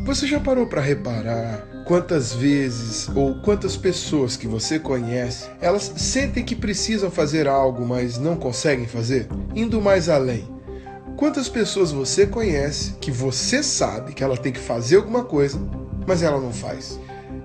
Você já parou para reparar quantas vezes ou quantas pessoas que você conhece, elas sentem que precisam fazer algo, mas não conseguem fazer? Indo mais além, quantas pessoas você conhece que você sabe que ela tem que fazer alguma coisa, mas ela não faz?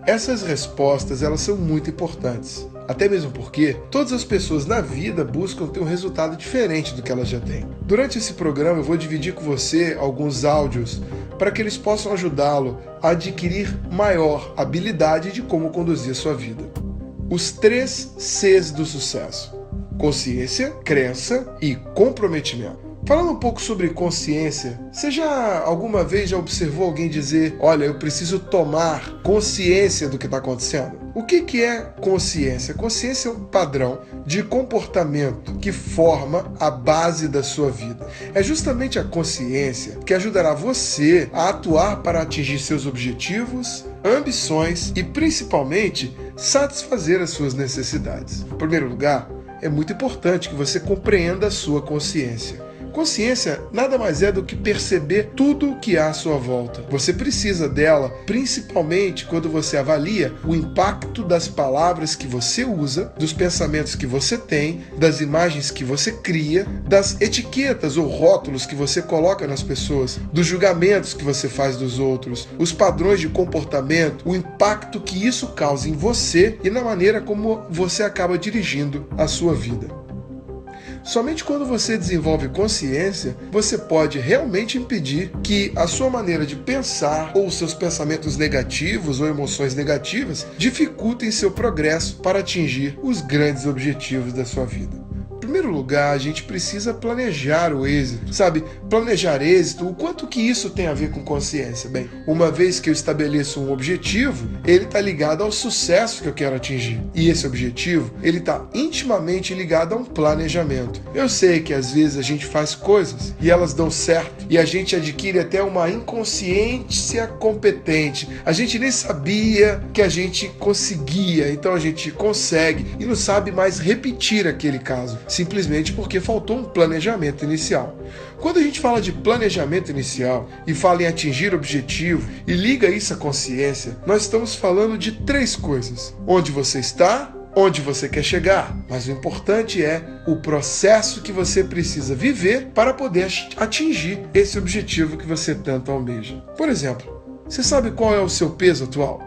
Essas respostas, elas são muito importantes. Até mesmo porque todas as pessoas na vida buscam ter um resultado diferente do que elas já têm. Durante esse programa eu vou dividir com você alguns áudios para que eles possam ajudá-lo a adquirir maior habilidade de como conduzir a sua vida. Os 3 Cs do sucesso: consciência, crença e comprometimento. Falando um pouco sobre consciência, você já alguma vez já observou alguém dizer: olha, eu preciso tomar consciência do que está acontecendo? O que é consciência? Consciência é um padrão de comportamento que forma a base da sua vida. É justamente a consciência que ajudará você a atuar para atingir seus objetivos, ambições e, principalmente, satisfazer as suas necessidades. Em primeiro lugar, é muito importante que você compreenda a sua consciência. Consciência nada mais é do que perceber tudo o que há à sua volta. Você precisa dela, principalmente quando você avalia o impacto das palavras que você usa, dos pensamentos que você tem, das imagens que você cria, das etiquetas ou rótulos que você coloca nas pessoas, dos julgamentos que você faz dos outros, os padrões de comportamento, o impacto que isso causa em você e na maneira como você acaba dirigindo a sua vida. Somente quando você desenvolve consciência, você pode realmente impedir que a sua maneira de pensar ou seus pensamentos negativos ou emoções negativas dificultem seu progresso para atingir os grandes objetivos da sua vida. Em primeiro lugar, a gente precisa planejar o êxito, sabe? Planejar êxito, o quanto que isso tem a ver com consciência? Bem, uma vez que eu estabeleço um objetivo, ele está ligado ao sucesso que eu quero atingir. E esse objetivo, ele está intimamente ligado a um planejamento. Eu sei que às vezes a gente faz coisas e elas dão certo, e a gente adquire até uma inconsciência competente. A gente nem sabia que a gente conseguia, então a gente consegue e não sabe mais repetir aquele caso, simplesmente porque faltou um planejamento inicial. Quando a gente fala de planejamento inicial e fala em atingir objetivo e liga isso à consciência, nós estamos falando de 3 coisas: onde você está, onde você quer chegar, mas o importante é o processo que você precisa viver para poder atingir esse objetivo que você tanto almeja. Por exemplo, você sabe qual é o seu peso atual?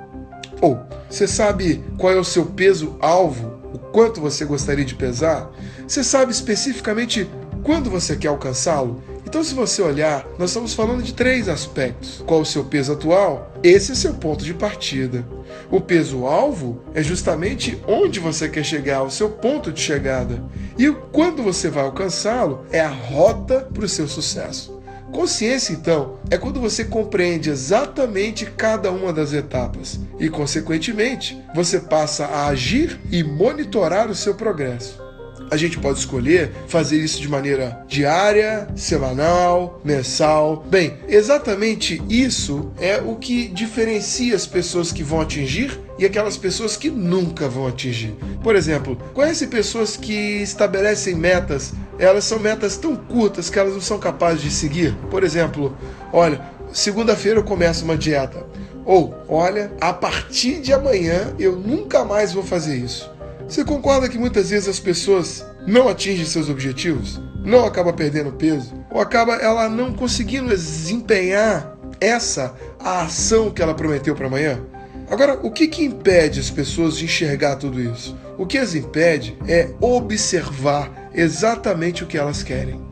Ou você sabe qual é o seu peso-alvo? O quanto você gostaria de pesar? Você sabe especificamente quando você quer alcançá-lo? Então, se você olhar, nós estamos falando de 3 aspectos. Qual o seu peso atual? Esse é seu ponto de partida. O peso-alvo é justamente onde você quer chegar, o seu ponto de chegada. E quando você vai alcançá-lo, é a rota para o seu sucesso. Consciência, então, é quando você compreende exatamente cada uma das etapas e, consequentemente, você passa a agir e monitorar o seu progresso. A gente pode escolher fazer isso de maneira diária, semanal, mensal. Bem, exatamente isso é o que diferencia as pessoas que vão atingir e aquelas pessoas que nunca vão atingir. Por exemplo, conhece pessoas que estabelecem metas, elas são metas tão curtas que elas não são capazes de seguir? Por exemplo, olha, segunda-feira eu começo uma dieta. Ou, olha, a partir de amanhã eu nunca mais vou fazer isso. Você concorda que muitas vezes as pessoas não atingem seus objetivos? Não acaba perdendo peso? Ou acaba ela não conseguindo desempenhar a ação que ela prometeu para amanhã? Agora, o que impede as pessoas de enxergar tudo isso? O que as impede é observar exatamente o que elas querem.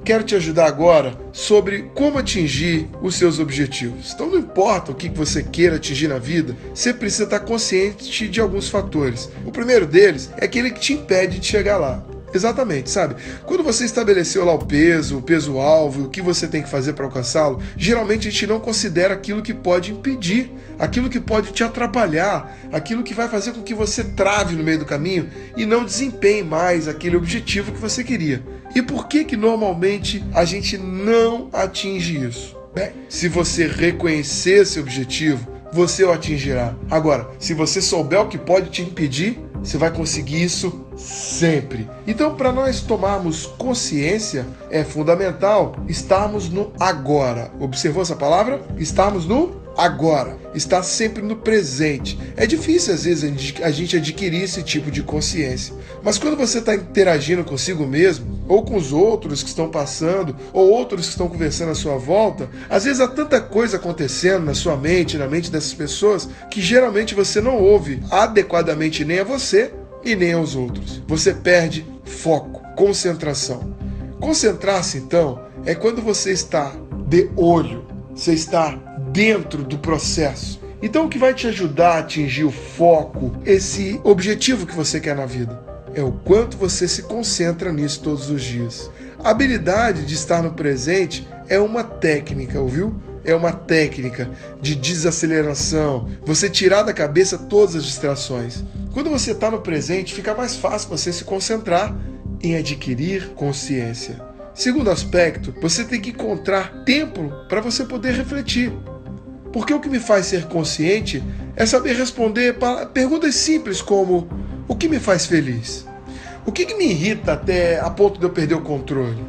Quero te ajudar agora sobre como atingir os seus objetivos. Então não importa o que você queira atingir na vida, você precisa estar consciente de alguns fatores. O primeiro deles é aquele que te impede de chegar lá. Exatamente, sabe? Quando você estabeleceu lá o peso-alvo, o que você tem que fazer para alcançá-lo, geralmente a gente não considera aquilo que pode impedir, aquilo que pode te atrapalhar, aquilo que vai fazer com que você trave no meio do caminho e não desempenhe mais aquele objetivo que você queria. E por que normalmente a gente não atinge isso? Bem, se você reconhecer esse objetivo, você o atingirá. Agora, se você souber o que pode te impedir, você vai conseguir isso sempre. Então, para nós tomarmos consciência, é fundamental estarmos no agora. Observou essa palavra? Estarmos no agora. Estar sempre no presente. É difícil, às vezes, a gente adquirir esse tipo de consciência. Mas quando você está interagindo consigo mesmo, ou com os outros que estão passando, ou outros que estão conversando à sua volta, às vezes há tanta coisa acontecendo na sua mente, na mente dessas pessoas, que geralmente você não ouve adequadamente nem a você e nem aos outros. Você perde foco, concentração. Concentrar-se, então, é quando você está de olho, você está dentro do processo. Então, o que vai te ajudar a atingir o foco, esse objetivo que você quer na vida, é o quanto você se concentra nisso todos os dias. A habilidade de estar no presente é uma técnica, ouviu? É uma técnica de desaceleração, você tirar da cabeça todas as distrações. Quando você está no presente, fica mais fácil você se concentrar em adquirir consciência. Segundo aspecto, você tem que encontrar tempo para você poder refletir. Porque o que me faz ser consciente é saber responder para perguntas simples como: o que me faz feliz? O que me irrita até a ponto de eu perder o controle?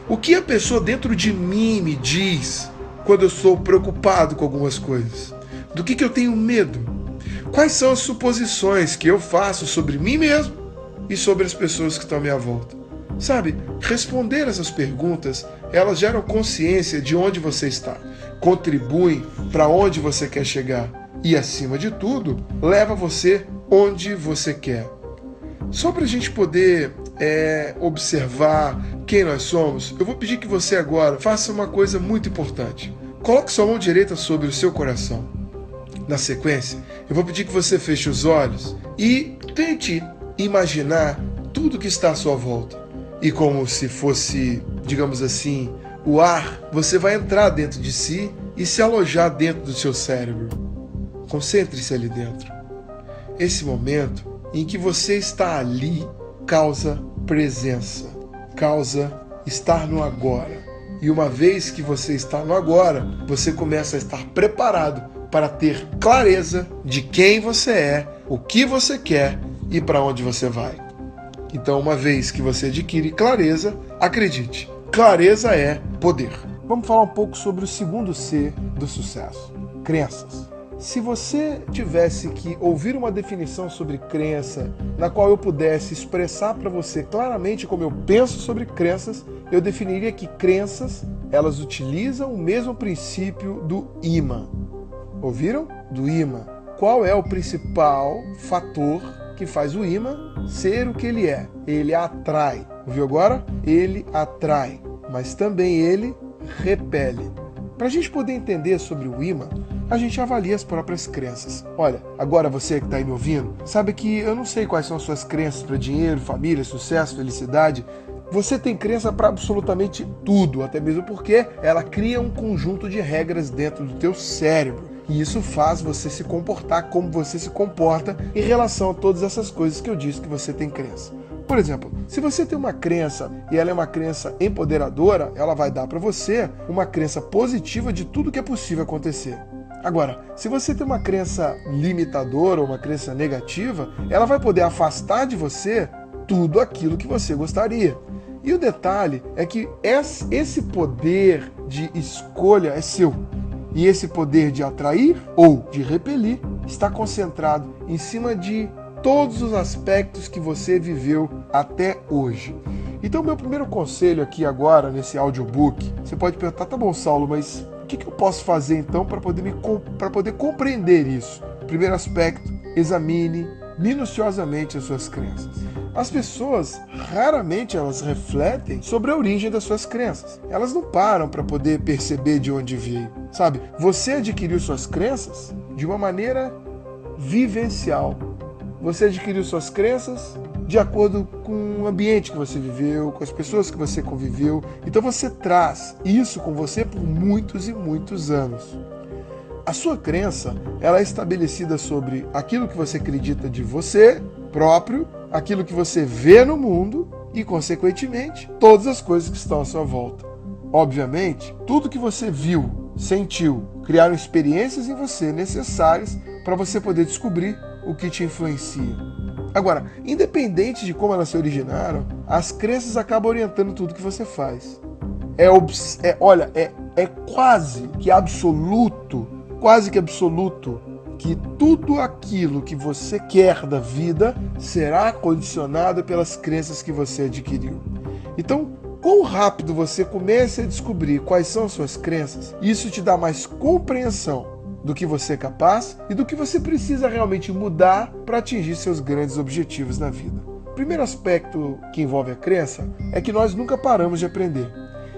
O que a pessoa dentro de mim me diz quando eu sou preocupado com algumas coisas? Do que eu tenho medo? Quais são as suposições que eu faço sobre mim mesmo e sobre as pessoas que estão à minha volta? Sabe, responder essas perguntas, elas geram consciência de onde você está, contribuem para onde você quer chegar e, acima de tudo, leva você onde você quer. Só para a gente poder observar quem nós somos, eu vou pedir que você agora faça uma coisa muito importante. Coloque sua mão direita sobre o seu coração. Na sequência, eu vou pedir que você feche os olhos e tente imaginar tudo que está à sua volta. E como se fosse, digamos assim, o ar, você vai entrar dentro de si e se alojar dentro do seu cérebro. Concentre-se ali dentro. Esse momento em que você está ali causa presença, causa estar no agora. E uma vez que você está no agora, você começa a estar preparado para ter clareza de quem você é, o que você quer e para onde você vai. Então, uma vez que você adquire clareza, acredite, clareza é poder. Vamos falar um pouco sobre o segundo C do sucesso: crenças. Se você tivesse que ouvir uma definição sobre crença, na qual eu pudesse expressar para você claramente como eu penso sobre crenças, eu definiria que crenças, elas utilizam o mesmo princípio do imã. Ouviram? Do imã. Qual é o principal fator que faz o imã ser o que ele é? Ele atrai. Ouviu agora? Ele atrai, mas também ele repele. Para a gente poder entender sobre o imã, a gente avalia as próprias crenças. Olha, agora você que está aí me ouvindo, sabe que eu não sei quais são as suas crenças para dinheiro, família, sucesso, felicidade. Você tem crença para absolutamente tudo, até mesmo porque ela cria um conjunto de regras dentro do teu cérebro. E isso faz você se comportar como você se comporta em relação a todas essas coisas que eu disse que você tem crença. Por exemplo, se você tem uma crença e ela é uma crença empoderadora, ela vai dar para você uma crença positiva de tudo que é possível acontecer. Agora, se você tem uma crença limitadora ou uma crença negativa, ela vai poder afastar de você tudo aquilo que você gostaria. E o detalhe é que esse poder de escolha é seu. E esse poder de atrair ou de repelir está concentrado em cima de todos os aspectos que você viveu até hoje. Então, meu primeiro conselho aqui agora, nesse audiobook, você pode perguntar: tá bom, Saulo, mas o que eu posso fazer então para poder compreender isso? Primeiro aspecto, examine minuciosamente as suas crenças. As pessoas, raramente elas refletem sobre a origem das suas crenças. Elas não param para poder perceber de onde veio, sabe? Você adquiriu suas crenças de uma maneira vivencial. Você adquiriu suas crenças de acordo com o ambiente que você viveu, com as pessoas que você conviveu. Então você traz isso com você por muitos e muitos anos. A sua crença, ela é estabelecida sobre aquilo que você acredita de você próprio, aquilo que você vê no mundo e, consequentemente, todas as coisas que estão à sua volta. Obviamente, tudo que você viu sentiu, criaram experiências em você necessárias para você poder descobrir o que te influencia. Agora, independente de como elas se originaram, as crenças acabam orientando tudo que você faz. É quase que absoluto que tudo aquilo que você quer da vida será condicionado pelas crenças que você adquiriu. Então, quão rápido você começa a descobrir quais são as suas crenças, isso te dá mais compreensão do que você é capaz e do que você precisa realmente mudar para atingir seus grandes objetivos na vida. O primeiro aspecto que envolve a crença é que nós nunca paramos de aprender.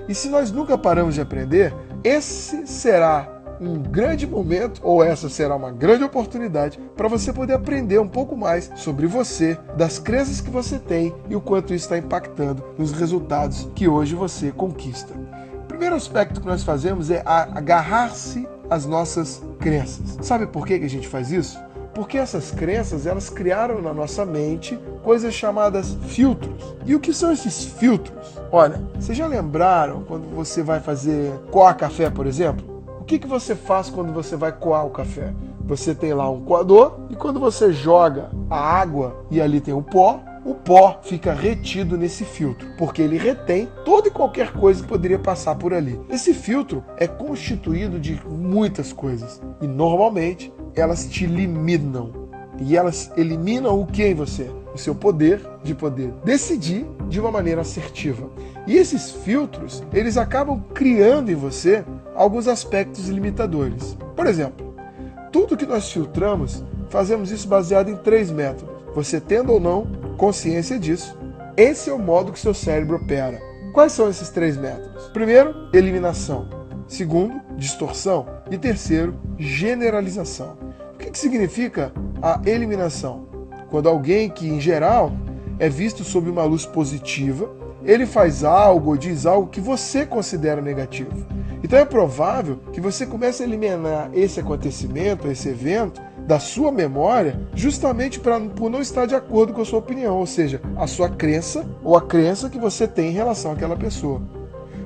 E se nós nunca paramos de aprender, esse será um grande momento, ou essa será uma grande oportunidade para você poder aprender um pouco mais sobre você, das crenças que você tem e o quanto isso está impactando nos resultados que hoje você conquista. O primeiro aspecto que nós fazemos é agarrar-se às nossas crenças. Sabe por que a gente faz isso? Porque essas crenças, elas criaram na nossa mente coisas chamadas filtros. E o que são esses filtros? Olha, vocês já lembraram quando você vai coar café, por exemplo? O que você faz quando você vai coar o café? Você tem lá um coador e quando você joga a água e ali tem o pó fica retido nesse filtro, porque ele retém toda e qualquer coisa que poderia passar por ali. Esse filtro é constituído de muitas coisas e normalmente elas te limitam. E elas eliminam o que em você? O seu poder de poder decidir de uma maneira assertiva. E esses filtros, eles acabam criando em você alguns aspectos limitadores. Por exemplo, tudo que nós filtramos, fazemos isso baseado em 3 métodos. Você tendo ou não consciência disso, esse é o modo que seu cérebro opera. Quais são esses 3 métodos? Primeiro, eliminação. Segundo, distorção. E terceiro, generalização. O que significa a eliminação? Quando alguém que, em geral, é visto sob uma luz positiva, ele faz algo ou diz algo que você considera negativo. Então é provável que você comece a eliminar esse acontecimento, esse evento, da sua memória, justamente por não estar de acordo com a sua opinião, ou seja, a sua crença ou a crença que você tem em relação àquela pessoa.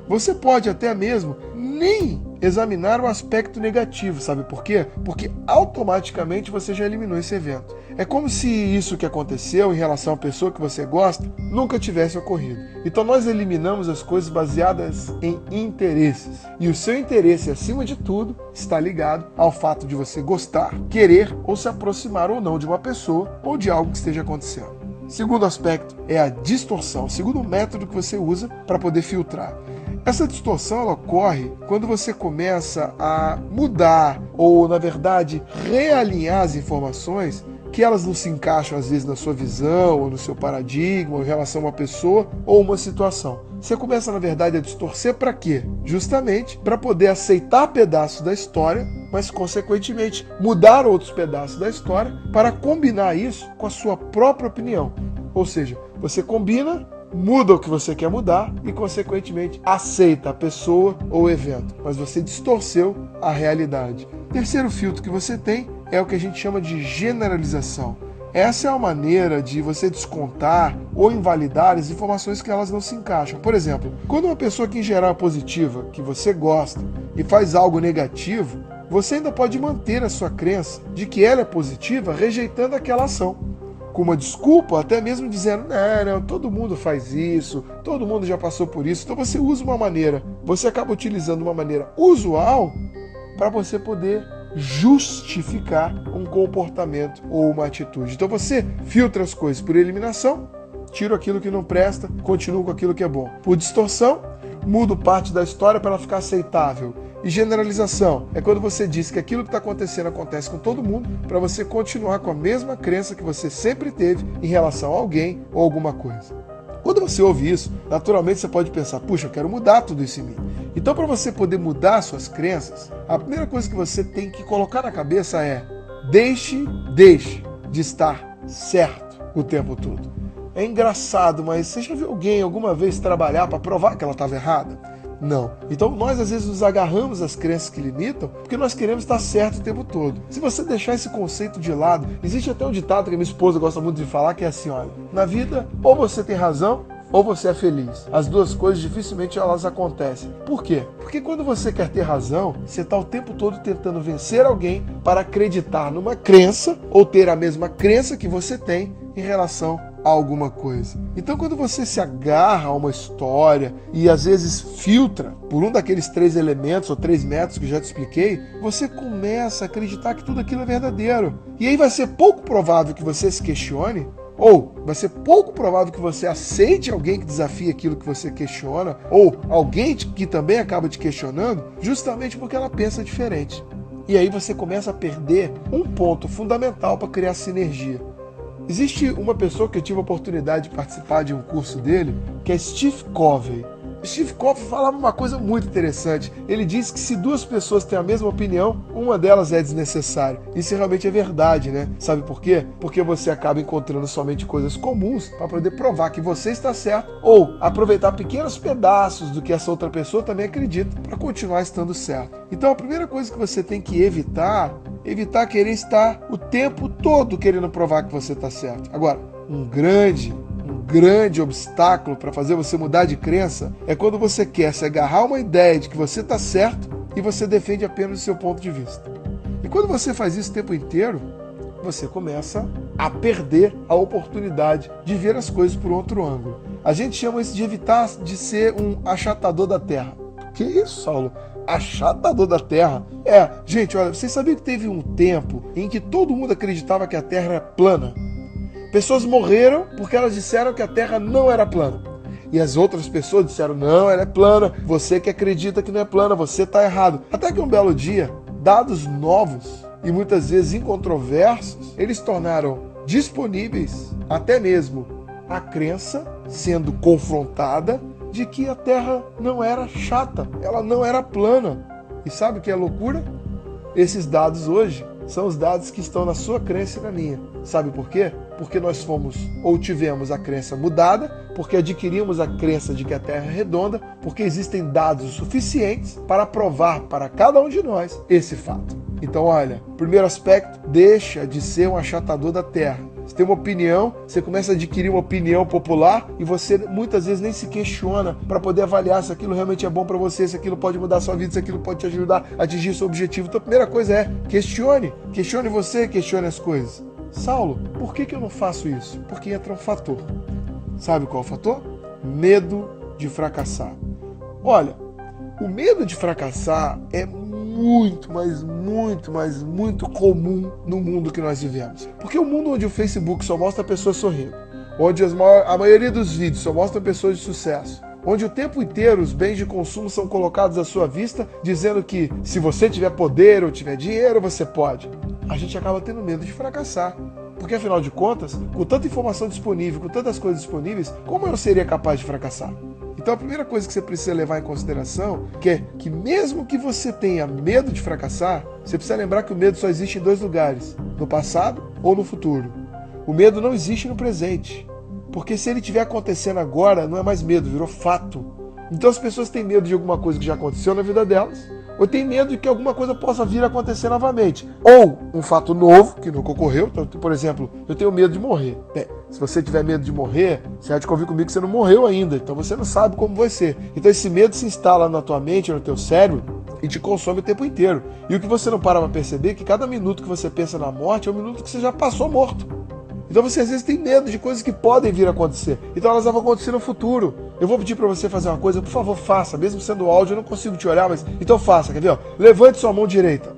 Você pode até mesmo nem examinar o aspecto negativo, sabe por quê? Porque automaticamente você já eliminou esse evento. É como se isso que aconteceu em relação à pessoa que você gosta nunca tivesse ocorrido. Então nós eliminamos as coisas baseadas em interesses. E o seu interesse, acima de tudo, está ligado ao fato de você gostar, querer ou se aproximar ou não de uma pessoa ou de algo que esteja acontecendo. Segundo aspecto é a distorção, o segundo método que você usa para poder filtrar. Essa distorção ela ocorre quando você começa a mudar ou, na verdade, realinhar as informações que elas não se encaixam às vezes na sua visão ou no seu paradigma ou em relação a uma pessoa ou uma situação. Você começa, na verdade, a distorcer para quê? Justamente para poder aceitar pedaços da história, mas, consequentemente, mudar outros pedaços da história para combinar isso com a sua própria opinião. Ou seja, você combina, muda o que você quer mudar e, consequentemente, aceita a pessoa ou o evento, mas você distorceu a realidade. O terceiro filtro que você tem é o que a gente chama de generalização. Essa é a maneira de você descontar ou invalidar as informações que elas não se encaixam. Por exemplo, quando uma pessoa que em geral é positiva, que você gosta, e faz algo negativo, você ainda pode manter a sua crença de que ela é positiva, rejeitando aquela ação. Com uma desculpa, até mesmo dizendo, não, todo mundo faz isso, todo mundo já passou por isso. Então você usa uma maneira, você acaba utilizando uma maneira usual para você poder justificar um comportamento ou uma atitude. Então você filtra as coisas por eliminação, tiro aquilo que não presta, continuo com aquilo que é bom. Por distorção, mudo parte da história para ela ficar aceitável. E generalização é quando você diz que aquilo que está acontecendo acontece com todo mundo para você continuar com a mesma crença que você sempre teve em relação a alguém ou alguma coisa. Quando você ouve isso, naturalmente você pode pensar, puxa, eu quero mudar tudo isso em mim. Então, para você poder mudar suas crenças, a primeira coisa que você tem que colocar na cabeça é deixe de estar certo o tempo todo. É engraçado, mas você já viu alguém alguma vez trabalhar para provar que ela estava errada? Não. Então nós às vezes nos agarramos às crenças que limitam porque nós queremos estar certo o tempo todo. Se você deixar esse conceito de lado, existe até um ditado que a minha esposa gosta muito de falar que é assim, olha, na vida ou você tem razão ou você é feliz. As duas coisas dificilmente elas acontecem. Por quê? Porque quando você quer ter razão, você está o tempo todo tentando vencer alguém para acreditar numa crença ou ter a mesma crença que você tem em relação a alguma coisa. Então, quando você se agarra a uma história e às vezes filtra por um daqueles 3 elementos ou 3 métodos que eu já te expliquei, você começa a acreditar que tudo aquilo é verdadeiro. E aí vai ser pouco provável que você se questione, ou vai ser pouco provável que você aceite alguém que desafie aquilo que você questiona, ou alguém que também acaba te questionando, justamente porque ela pensa diferente. E aí você começa a perder um ponto fundamental para criar sinergia. Existe uma pessoa que eu tive a oportunidade de participar de um curso dele, que é Steve Covey. Steve Covey falava uma coisa muito interessante. Ele diz que se 2 pessoas têm a mesma opinião, uma delas é desnecessária. Isso realmente é verdade, né? Sabe por quê? Porque você acaba encontrando somente coisas comuns para poder provar que você está certo ou aproveitar pequenos pedaços do que essa outra pessoa também acredita para continuar estando certo. Então a primeira coisa que você tem que evitar querer estar o tempo todo querendo provar que você está certo. Agora, um grande obstáculo para fazer você mudar de crença é quando você quer se agarrar a uma ideia de que você está certo e você defende apenas o seu ponto de vista. E quando você faz isso o tempo inteiro, você começa a perder a oportunidade de ver as coisas por outro ângulo. A gente chama isso de evitar de ser um achatador da terra. Que isso, Saulo? Achatador da terra? Gente, olha, vocês sabiam que teve um tempo em que todo mundo acreditava que a terra era plana? Pessoas morreram porque elas disseram que a Terra não era plana. E as outras pessoas disseram, não, ela é plana. Você que acredita que não é plana, você está errado. Até que um belo dia, dados novos e muitas vezes incontroversos, eles tornaram disponíveis até mesmo a crença sendo confrontada de que a Terra não era chata, ela não era plana. E sabe o que é loucura? Esses dados hoje são os dados que estão na sua crença e na minha. Sabe por quê? Porque nós fomos ou tivemos a crença mudada, porque adquirimos a crença de que a Terra é redonda, porque existem dados suficientes para provar para cada um de nós esse fato. Então, olha, primeiro aspecto, deixa de ser um achatador da Terra. Você tem uma opinião, você começa a adquirir uma opinião popular e você muitas vezes nem se questiona para poder avaliar se aquilo realmente é bom para você, se aquilo pode mudar a sua vida, se aquilo pode te ajudar a atingir seu objetivo. Então a primeira coisa é questione você, questione as coisas. Saulo, por que eu não faço isso? Porque entra um fator. Sabe qual é o fator? Medo de fracassar. Olha, o medo de fracassar é muito comum no mundo que nós vivemos. Porque o mundo onde o Facebook só mostra pessoas sorrindo, onde a maioria dos vídeos só mostra pessoas de sucesso, onde o tempo inteiro os bens de consumo são colocados à sua vista, dizendo que se você tiver poder ou tiver dinheiro, você pode. A gente acaba tendo medo de fracassar. Porque, afinal de contas, com tanta informação disponível, com tantas coisas disponíveis, como eu seria capaz de fracassar? Então, a primeira coisa que você precisa levar em consideração é que mesmo que você tenha medo de fracassar, você precisa lembrar que o medo só existe em 2 lugares, no passado ou no futuro. O medo não existe no presente, porque se ele estiver acontecendo agora, não é mais medo, virou fato. Então, as pessoas têm medo de alguma coisa que já aconteceu na vida delas, ou tem medo de que alguma coisa possa vir a acontecer novamente. Ou um fato novo, que nunca ocorreu. Então, por exemplo, eu tenho medo de morrer. Bem, se você tiver medo de morrer, você há de convir comigo que você não morreu ainda. Então você não sabe como vai ser. Então esse medo se instala na tua mente, no teu cérebro, e te consome o tempo inteiro. E o que você não para pra perceber é que cada minuto que você pensa na morte é um minuto que você já passou morto. Então você às vezes tem medo de coisas que podem vir a acontecer. Então elas vão acontecer no futuro. Eu vou pedir para você fazer uma coisa, por favor, faça. Mesmo sendo áudio, eu não consigo te olhar, mas então faça, quer ver? Ó? Levante sua mão direita.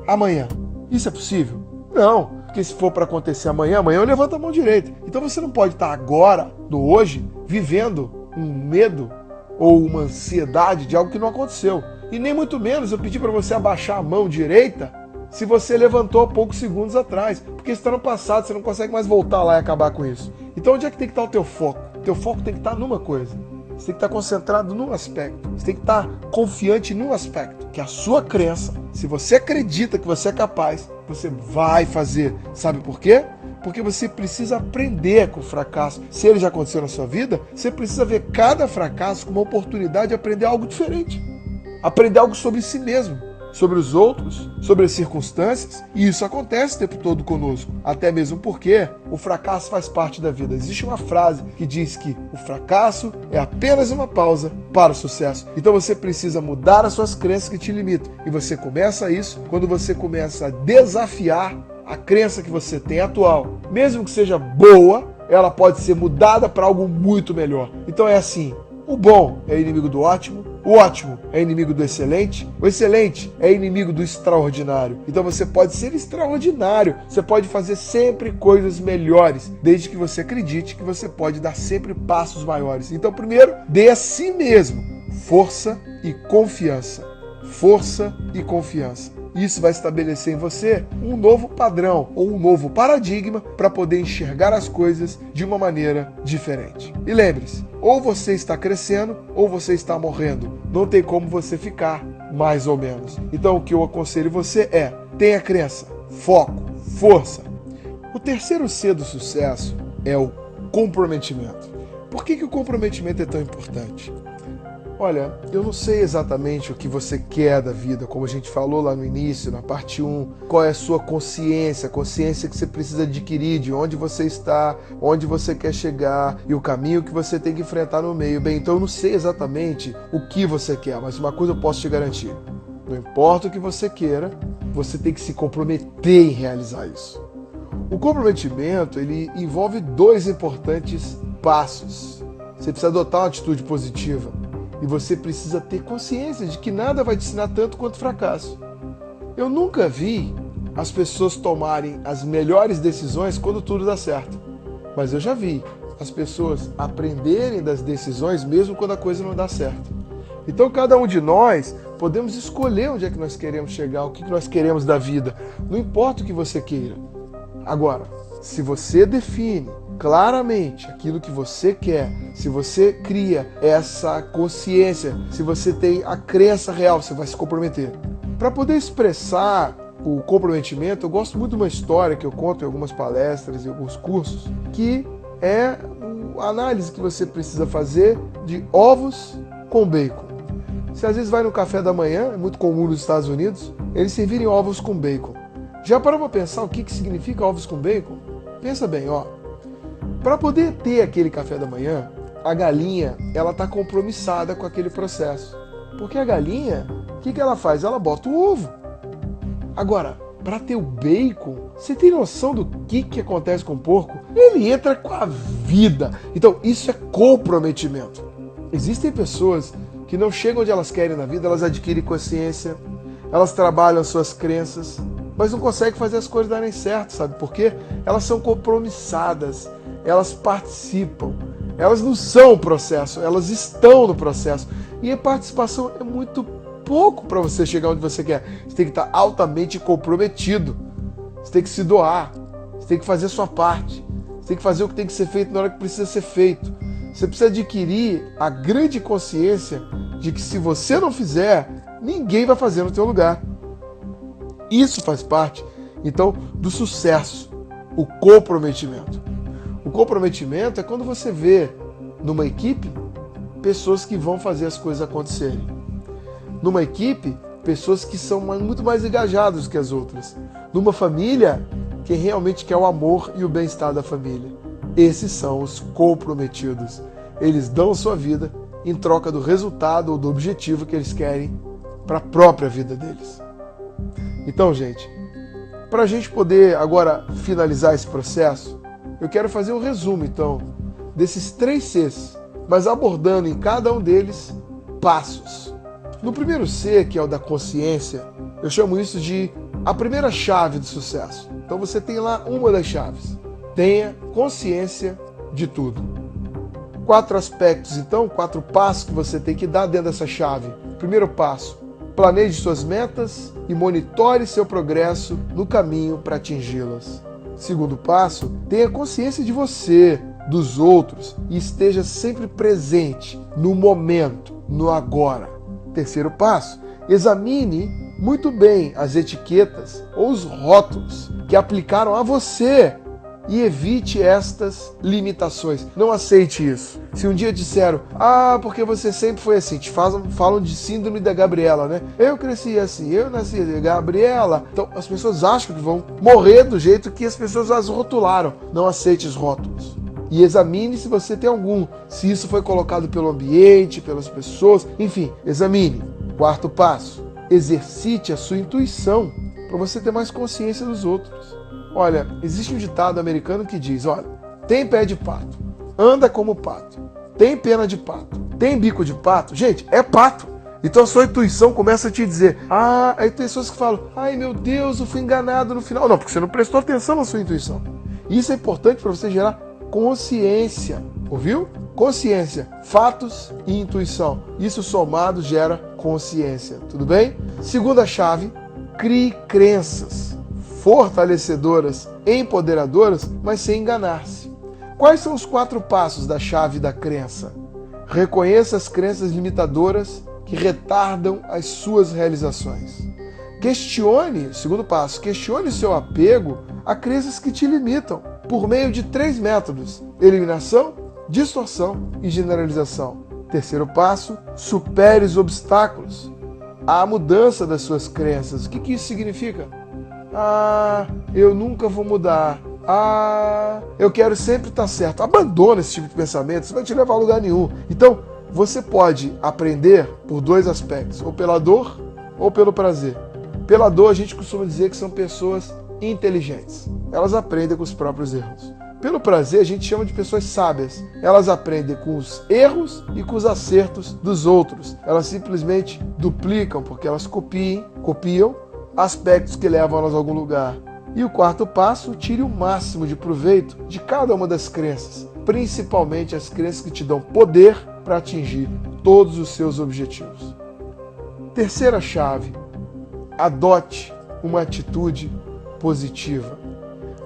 Amanhã. Isso é possível? Não. Porque se for para acontecer amanhã eu levanto a mão direita. Então você não pode estar agora, no hoje, vivendo um medo ou uma ansiedade de algo que não aconteceu. E nem muito menos eu pedi para você abaixar a mão direita se você levantou há poucos segundos atrás, porque está no passado, você não consegue mais voltar lá e acabar com isso. Então onde é que tem que estar o teu foco? O teu foco tem que estar numa coisa. Você tem que estar concentrado num aspecto. Você tem que estar confiante num aspecto, que é a sua crença. Se você acredita que você é capaz, você vai fazer. Sabe por quê? Porque você precisa aprender com o fracasso. Se ele já aconteceu na sua vida, você precisa ver cada fracasso como uma oportunidade de aprender algo diferente. Aprender algo sobre si mesmo. sobre os outros, sobre as circunstâncias, e isso acontece o tempo todo conosco, até mesmo porque o fracasso faz parte da vida. Existe uma frase que diz que o fracasso é apenas uma pausa para o sucesso. Então você precisa mudar as suas crenças que te limitam, e você começa isso quando você começa a desafiar a crença que você tem atual. Mesmo que seja boa, ela pode ser mudada para algo muito melhor. Então é assim, o bom é inimigo do ótimo, o ótimo é inimigo do excelente, o excelente é inimigo do extraordinário. Então você pode ser extraordinário, você pode fazer sempre coisas melhores, desde que você acredite que você pode dar sempre passos maiores. Então primeiro, dê a si mesmo força e confiança. Força e confiança. Isso vai estabelecer em você um novo padrão ou um novo paradigma para poder enxergar as coisas de uma maneira diferente. E lembre-se, ou você está crescendo ou você está morrendo. Não tem como você ficar mais ou menos. Então o que eu aconselho você é: tenha crença, foco, força. O terceiro C do sucesso é o comprometimento. Por que o comprometimento é tão importante? Olha, eu não sei exatamente o que você quer da vida, como a gente falou lá no início, na parte 1, qual é a sua consciência, a consciência que você precisa adquirir, de onde você está, onde você quer chegar e o caminho que você tem que enfrentar no meio. Bem, então eu não sei exatamente o que você quer, mas uma coisa eu posso te garantir: não importa o que você queira, você tem que se comprometer em realizar isso. O comprometimento, ele envolve 2 importantes passos. Você precisa adotar uma atitude positiva. E você precisa ter consciência de que nada vai te ensinar tanto quanto fracasso. Eu nunca vi as pessoas tomarem as melhores decisões quando tudo dá certo. Mas eu já vi as pessoas aprenderem das decisões mesmo quando a coisa não dá certo. Então cada um de nós podemos escolher onde é que nós queremos chegar, o que nós queremos da vida. Não importa o que você queira. Agora, se você define claramente aquilo que você quer, se você cria essa consciência, se você tem a crença real, você vai se comprometer. Para poder expressar o comprometimento, eu gosto muito de uma história que eu conto em algumas palestras e alguns cursos, que é a análise que você precisa fazer de ovos com bacon. Você às vezes vai no café da manhã, é muito comum nos Estados Unidos, eles servirem ovos com bacon. Já parou para pensar o que significa ovos com bacon? Pensa bem, ó. Para poder ter aquele café da manhã, a galinha, ela está compromissada com aquele processo. Porque a galinha, o que ela faz? Ela bota o ovo. Agora, para ter o bacon, você tem noção do que acontece com o porco? Ele entra com a vida. Então, isso é comprometimento. Existem pessoas que não chegam onde elas querem na vida, elas adquirem consciência, elas trabalham as suas crenças, mas não conseguem fazer as coisas darem certo, sabe por quê? Elas são compromissadas, elas participam, elas não são o processo, elas estão no processo. E a participação é muito pouco para você chegar onde você quer. Você tem que estar altamente comprometido, você tem que se doar, você tem que fazer a sua parte, você tem que fazer o que tem que ser feito na hora que precisa ser feito. Você precisa adquirir a grande consciência de que se você não fizer, ninguém vai fazer no teu lugar. Isso faz parte, então, do sucesso, o comprometimento. O comprometimento é quando você vê numa equipe pessoas que vão fazer as coisas acontecerem. Numa equipe, pessoas que são muito mais engajadas que as outras. Numa família, quem realmente quer o amor e o bem-estar da família. Esses são os comprometidos. Eles dão a sua vida em troca do resultado ou do objetivo que eles querem para a própria vida deles. Então, gente, para a gente poder agora finalizar esse processo, eu quero fazer um resumo, então, desses 3 Cs, mas abordando em cada um deles passos. No primeiro C, que é o da consciência, eu chamo isso de a primeira chave do sucesso. Então você tem lá uma das chaves. Tenha consciência de tudo. 4 aspectos, então, 4 passos que você tem que dar dentro dessa chave. Primeiro passo: planeje suas metas e monitore seu progresso no caminho para atingi-las. Segundo passo: tenha consciência de você, dos outros e esteja sempre presente no momento, no agora. Terceiro passo: examine muito bem as etiquetas ou os rótulos que aplicaram a você e evite estas limitações. Não aceite isso. Se um dia disseram, porque você sempre foi assim, falam de síndrome da Gabriela, né? Eu cresci assim, eu nasci de Gabriela. Então as pessoas acham que vão morrer do jeito que as pessoas as rotularam. Não aceite os rótulos. E examine se você tem algum, se isso foi colocado pelo ambiente, pelas pessoas, enfim, examine. Quarto passo, exercite a sua intuição para você ter mais consciência dos outros. Olha, existe um ditado americano que diz, olha, tem pé de pato, anda como pato, tem pena de pato, tem bico de pato, gente, é pato. Então a sua intuição começa a te dizer, aí tem pessoas que falam, ai meu Deus, eu fui enganado no final. Não, porque você não prestou atenção na sua intuição. Isso é importante para você gerar consciência, ouviu? Consciência, fatos e intuição. Isso somado gera consciência, tudo bem? Segunda chave, crie crenças fortalecedoras, empoderadoras, mas sem enganar-se. Quais são os 4 passos da chave da crença? Reconheça as crenças limitadoras que retardam as suas realizações. Segundo passo, questione seu apego a crenças que te limitam, por meio de 3 métodos: eliminação, distorção e generalização. Terceiro passo, supere os obstáculos à mudança das suas crenças. O que isso significa? Eu nunca vou mudar. Eu quero sempre estar certo. Abandona esse tipo de pensamento, isso vai te levar a lugar nenhum. Então, você pode aprender por 2 aspectos, ou pela dor ou pelo prazer. Pela dor, a gente costuma dizer que são pessoas inteligentes. Elas aprendem com os próprios erros. Pelo prazer, a gente chama de pessoas sábias. Elas aprendem com os erros e com os acertos dos outros. Elas simplesmente duplicam, porque elas copiam aspectos que levam elas a algum lugar. E o 4º passo, tire o máximo de proveito de cada uma das crenças, principalmente as crenças que te dão poder para atingir todos os seus objetivos. Terceira chave, adote uma atitude positiva.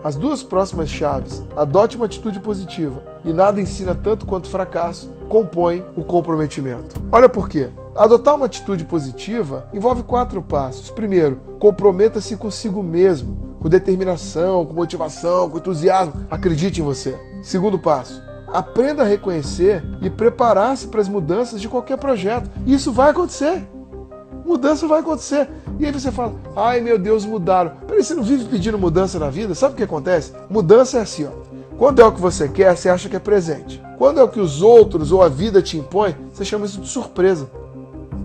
As 2 próximas chaves, adote uma atitude positiva e nada ensina tanto quanto fracasso, compõem o comprometimento. Olha por quê. Adotar uma atitude positiva envolve 4 passos. Primeiro, comprometa-se consigo mesmo, com determinação, com motivação, com entusiasmo. Acredite em você. Segundo passo, aprenda a reconhecer e preparar-se para as mudanças de qualquer projeto. Isso vai acontecer. Mudança vai acontecer. E aí você fala, ai meu Deus, mudaram. Peraí, você não vive pedindo mudança na vida? Sabe o que acontece? Mudança é assim, ó. Quando é o que você quer, você acha que é presente. Quando é o que os outros ou a vida te impõe, você chama isso de surpresa.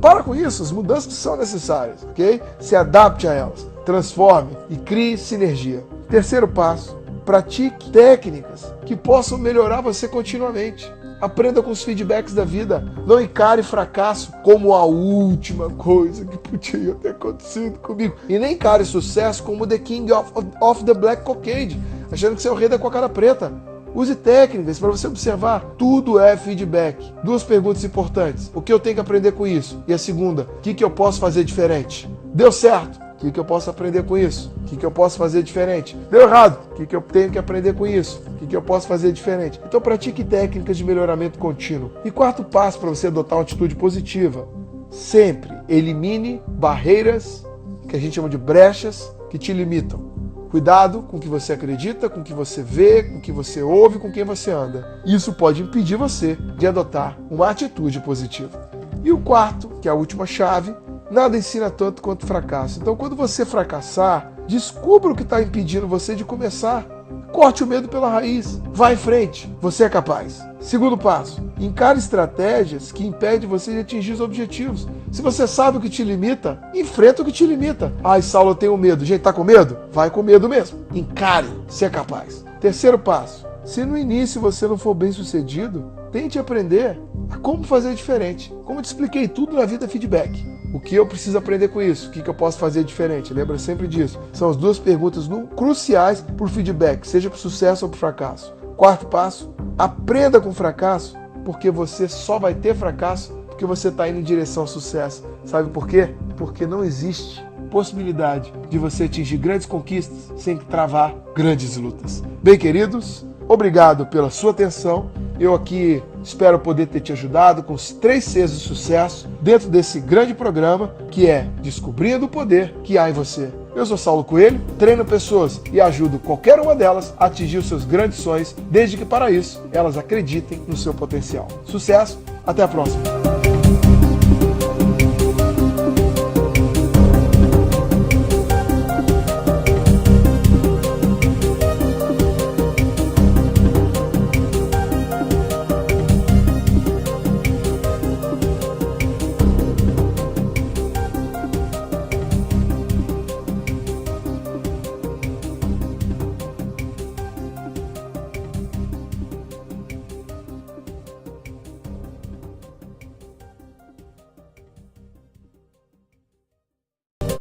Para com isso, as mudanças são necessárias, ok? Se adapte a elas, transforme e crie sinergia. Terceiro passo, pratique técnicas que possam melhorar você continuamente. Aprenda com os feedbacks da vida. Não encare fracasso como a última coisa que podia ter acontecido comigo. E nem encare sucesso como The King of the Black Cockade, achando que você é o rei da cocada preta. Use técnicas para você observar. Tudo é feedback. 2 perguntas importantes. O que eu tenho que aprender com isso? E a segunda, o que eu posso fazer diferente? Deu certo? O que eu posso aprender com isso? O que eu posso fazer diferente? Deu errado? O que eu tenho que aprender com isso? O que eu posso fazer diferente? Então pratique técnicas de melhoramento contínuo. E 4º passo para você adotar uma atitude positiva. Sempre elimine barreiras, que a gente chama de brechas, que te limitam. Cuidado com o que você acredita, com o que você vê, com o que você ouve, com quem você anda. Isso pode impedir você de adotar uma atitude positiva. E o 4º, que é a última chave, nada ensina tanto quanto fracasso. Então, quando você fracassar, descubra o que está impedindo você de começar. Corte o medo pela raiz. Vá em frente. Você é capaz. Segundo passo, encare estratégias que impedem você de atingir os objetivos. Se você sabe o que te limita, enfrenta o que te limita. Ai, Saulo, eu tenho medo. Gente, tá com medo? Vai com medo mesmo. Encare. Você é capaz. Terceiro passo, se no início você não for bem sucedido, tente aprender a como fazer diferente. Como eu te expliquei, tudo na vida é feedback. O que eu preciso aprender com isso? O que eu posso fazer diferente? Lembra sempre disso. São as 2 perguntas cruciais para o feedback, seja para o sucesso ou para o fracasso. 4º passo, aprenda com o fracasso, porque você só vai ter fracasso porque você está indo em direção ao sucesso. Sabe por quê? Porque não existe possibilidade de você atingir grandes conquistas sem travar grandes lutas. Bem, queridos, obrigado pela sua atenção. Eu aqui espero poder ter te ajudado com os 3 Cs do sucesso dentro desse grande programa que é Descobrindo o Poder que há em você. Eu sou Saulo Coelho, treino pessoas e ajudo qualquer uma delas a atingir os seus grandes sonhos, desde que para isso elas acreditem no seu potencial. Sucesso, até a próxima!